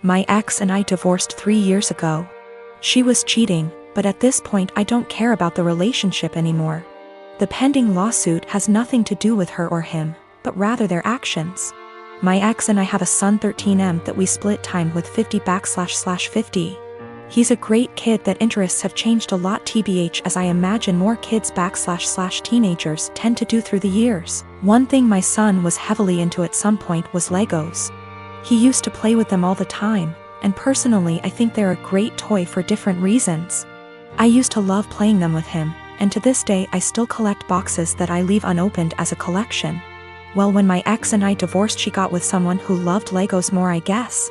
My ex and I divorced 3 years ago. She was cheating, but at this point I don't care about the relationship anymore. The pending lawsuit has nothing to do with her or him, but rather their actions. My ex and I have a son 13M that we split time with 50//50. He's a great kid that interests have changed a lot tbh as I imagine more kids//teenagers tend to do through the years. One thing my son was heavily into at some point was Legos. He used to play with them all the time, and personally I think they're a great toy for different reasons. I used to love playing them with him, and to this day I still collect boxes that I leave unopened as a collection. Well, when my ex and I divorced, she got with someone who loved Legos more, I guess.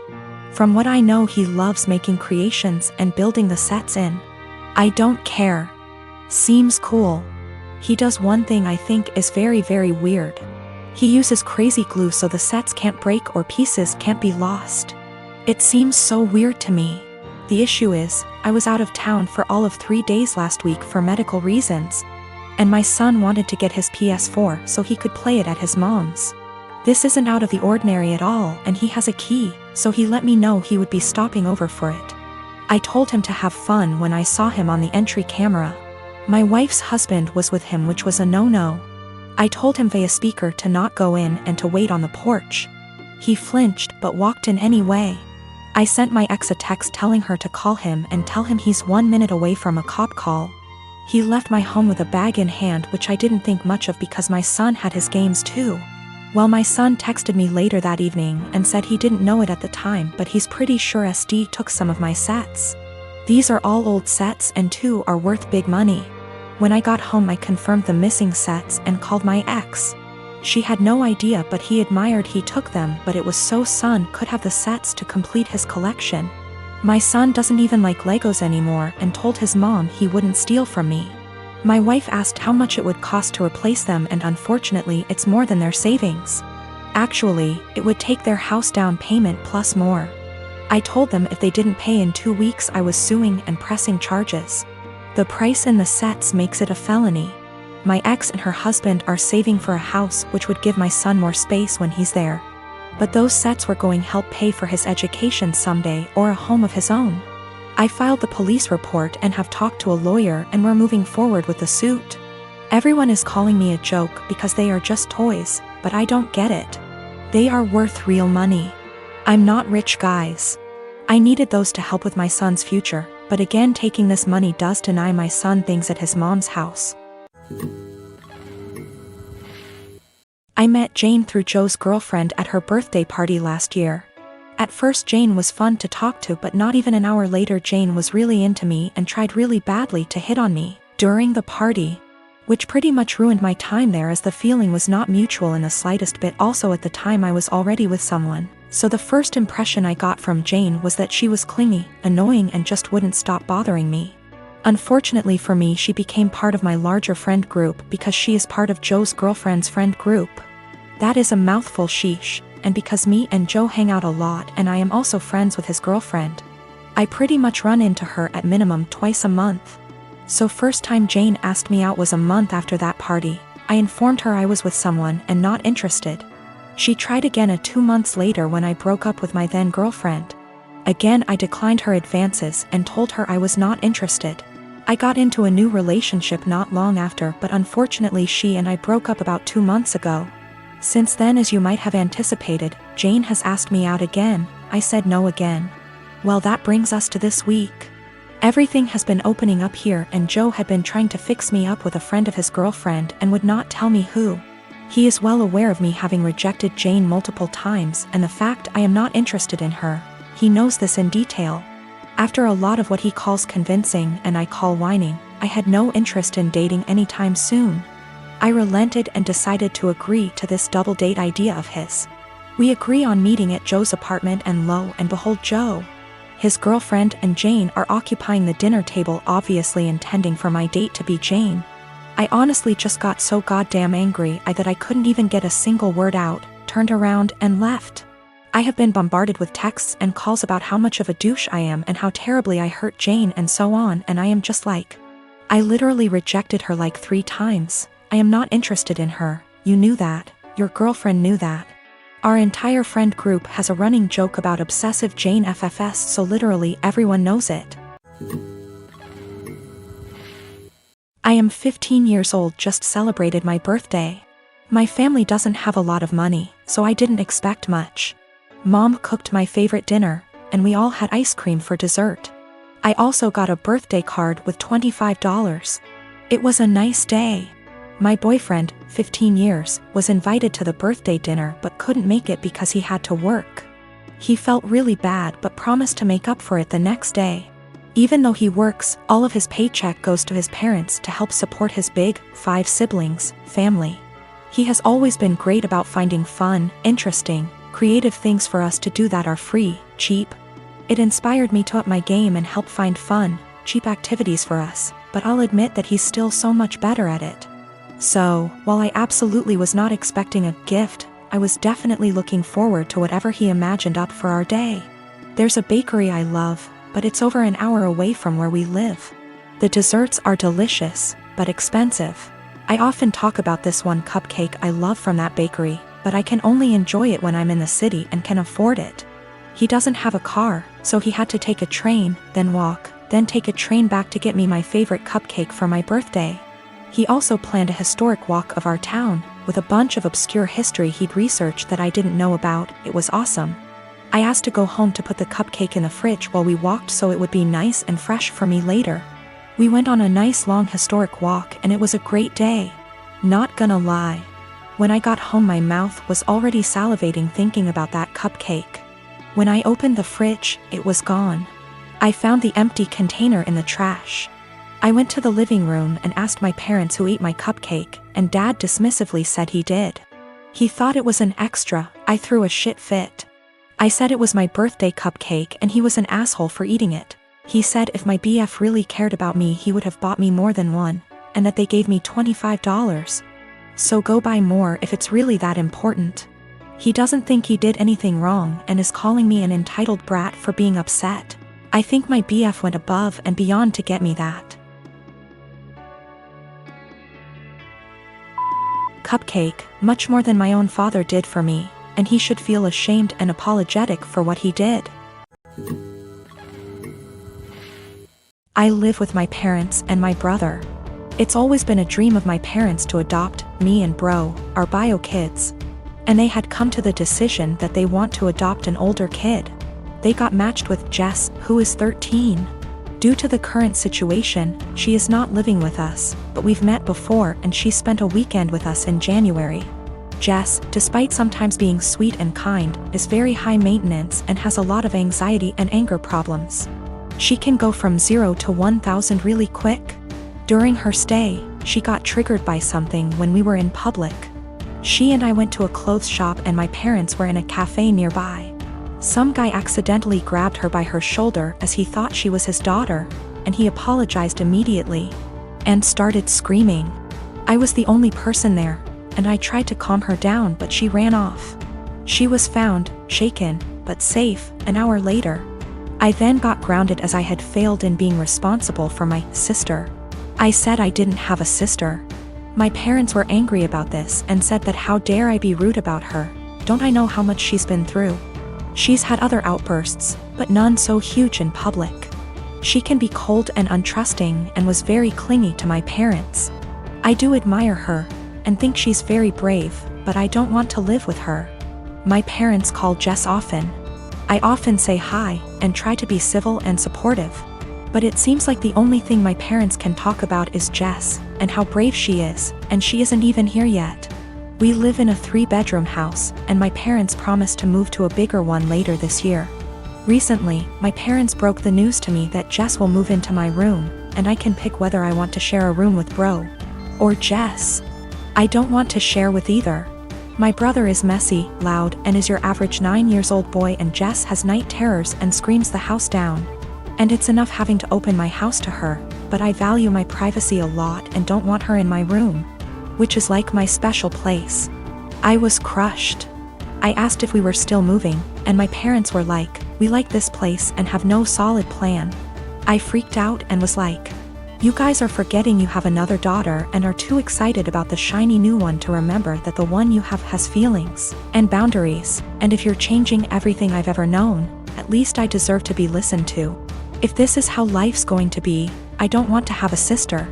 From what I know, he loves making creations and building the sets in. I don't care. Seems cool. He does one thing I think is very, very weird. He uses crazy glue so the sets can't break or pieces can't be lost. It seems so weird to me. The issue is, I was out of town for all of 3 days last week for medical reasons. And my son wanted to get his PS4 so he could play it at his mom's. This isn't out of the ordinary at all, and he has a key, so he let me know he would be stopping over for it. I told him to have fun when I saw him on the entry camera. My wife's husband was with him, which was a no-no. I told him via speaker to not go in and to wait on the porch. He flinched but walked in anyway. I sent my ex a text telling her to call him and tell him he's 1 minute away from a cop call. He left my home with a bag in hand, which I didn't think much of because my son had his games too. Well, my son texted me later that evening and said he didn't know it at the time, but he's pretty sure SD took some of my sets. These are all old sets and 2 are worth big money. When I got home I confirmed the missing sets and called my ex. She had no idea, but he admired he took them, but it was so son could have the sets to complete his collection. My son doesn't even like Legos anymore and told his mom he wouldn't steal from me. My wife asked how much it would cost to replace them, and unfortunately it's more than their savings. Actually, it would take their house down payment plus more. I told them if they didn't pay in 2 weeks I was suing and pressing charges. The price in the sets makes it a felony. My ex and her husband are saving for a house which would give my son more space when he's there. But those sets were going to help pay for his education someday or a home of his own. I filed the police report and have talked to a lawyer, and we're moving forward with the suit. Everyone is calling me a joke because they are just toys, but I don't get it. They are worth real money. I'm not rich, guys. I needed those to help with my son's future, but again taking this money does deny my son things at his mom's house. I met Jane through Joe's girlfriend at her birthday party last year. At first Jane was fun to talk to, but not even an hour later Jane was really into me and tried really badly to hit on me during the party, which pretty much ruined my time there as the feeling was not mutual in the slightest bit. Also at the time I was already with someone, so the first impression I got from Jane was that she was clingy, annoying, and just wouldn't stop bothering me. Unfortunately for me, she became part of my larger friend group because she is part of Joe's girlfriend's friend group. That is a mouthful, sheesh. And because me and Joe hang out a lot and I am also friends with his girlfriend, I pretty much run into her at minimum twice a month. So first time Jane asked me out was a month after that party. I informed her I was with someone and not interested. She tried again 2 months later when I broke up with my then girlfriend. Again I declined her advances and told her I was not interested. I got into a new relationship not long after, but unfortunately she and I broke up about 2 months ago. Since then, as you might have anticipated, Jane has asked me out again. I said no again. Well, that brings us to this week. Everything has been opening up here, and Joe had been trying to fix me up with a friend of his girlfriend and would not tell me who. He is well aware of me having rejected Jane multiple times and the fact I am not interested in her. He knows this in detail. After a lot of what he calls convincing and I call whining, I had no interest in dating anytime soon. I relented and decided to agree to this double date idea of his. We agree on meeting at Joe's apartment, and lo and behold, Joe, his girlfriend, and Jane are occupying the dinner table, obviously intending for my date to be Jane. I honestly just got so goddamn angry that I couldn't even get a single word out, turned around and left. I have been bombarded with texts and calls about how much of a douche I am and how terribly I hurt Jane and so on, and I am just like, I literally rejected her like 3 times. I am not interested in her. You knew that. Your girlfriend knew that. Our entire friend group has a running joke about obsessive Jane FFS, so literally everyone knows it. I am 15 years old, just celebrated my birthday. My family doesn't have a lot of money, so I didn't expect much. Mom cooked my favorite dinner, and we all had ice cream for dessert. I also got a birthday card with $25. It was a nice day. My boyfriend, 15 years, was invited to the birthday dinner but couldn't make it because he had to work. He felt really bad but promised to make up for it the next day. Even though he works, all of his paycheck goes to his parents to help support his big, 5 siblings, family. He has always been great about finding fun, interesting, creative things for us to do that are free, cheap. It inspired me to up my game and help find fun, cheap activities for us, but I'll admit that he's still so much better at it. So, while I absolutely was not expecting a gift, I was definitely looking forward to whatever he imagined up for our day. There's a bakery I love, but it's over an hour away from where we live. The desserts are delicious, but expensive. I often talk about this one cupcake I love from that bakery, but I can only enjoy it when I'm in the city and can afford it. He doesn't have a car, so he had to take a train, then walk, then take a train back to get me my favorite cupcake for my birthday. He also planned a historic walk of our town, with a bunch of obscure history he'd researched that I didn't know about. It was awesome. I asked to go home to put the cupcake in the fridge while we walked so it would be nice and fresh for me later. We went on a nice long historic walk and it was a great day. Not gonna lie. When I got home my mouth was already salivating thinking about that cupcake. When I opened the fridge, it was gone. I found the empty container in the trash. I went to the living room and asked my parents who ate my cupcake, and Dad dismissively said he did. He thought it was an extra. I threw a shit fit. I said it was my birthday cupcake and he was an asshole for eating it. He said if my BF really cared about me he would have bought me more than one, and that they gave me $25. So go buy more if it's really that important. He doesn't think he did anything wrong and is calling me an entitled brat for being upset. I think my BF went above and beyond to get me that cupcake, much more than my own father did for me, and he should feel ashamed and apologetic for what he did. I live with my parents and my brother. It's always been a dream of my parents to adopt me and bro, our bio kids. And they had come to the decision that they want to adopt an older kid. They got matched with Jess, who is 13. Due to the current situation, she is not living with us, but we've met before and she spent a weekend with us in January. Jess, despite sometimes being sweet and kind, is very high maintenance and has a lot of anxiety and anger problems. She can go from 0 to 1,000 really quick. During her stay, she got triggered by something when we were in public. She and I went to a clothes shop and my parents were in a cafe nearby. Some guy accidentally grabbed her by her shoulder as he thought she was his daughter, and he apologized immediately and started screaming. I was the only person there, and I tried to calm her down but she ran off. She was found, shaken, but safe, an hour later. I then got grounded as I had failed in being responsible for my sister. I said I didn't have a sister. My parents were angry about this and said that how dare I be rude about her, don't I know how much she's been through? She's had other outbursts, but none so huge in public. She can be cold and untrusting and was very clingy to my parents. I do admire her, and think she's very brave, but I don't want to live with her. My parents call Jess often. I often say hi, and try to be civil and supportive. But it seems like the only thing my parents can talk about is Jess, and how brave she is, and she isn't even here yet. We live in a 3-bedroom house, and my parents promised to move to a bigger one later this year. Recently, my parents broke the news to me that Jess will move into my room, and I can pick whether I want to share a room with bro or Jess. I don't want to share with either. My brother is messy, loud, and is your average 9-year-old boy, and Jess has night terrors and screams the house down. And it's enough having to open my house to her, but I value my privacy a lot and don't want her in my room, which is like my special place. I was crushed. I asked if we were still moving, and my parents were like, we like this place and have no solid plan. I freaked out and was like, You guys are forgetting you have another daughter and are too excited about the shiny new one to remember that the one you have has feelings and boundaries, and if you're changing everything I've ever known, at least I deserve to be listened to. If this is how life's going to be, I don't want to have a sister.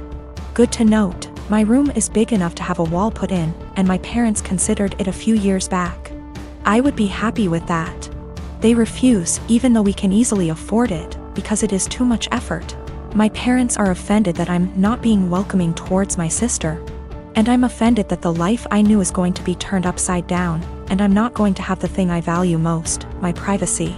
Good to note, my room is big enough to have a wall put in, and my parents considered it a few years back. I would be happy with that. They refuse, even though we can easily afford it, because it is too much effort. My parents are offended that I'm not being welcoming towards my sister. And I'm offended that the life I knew is going to be turned upside down, and I'm not going to have the thing I value most, my privacy.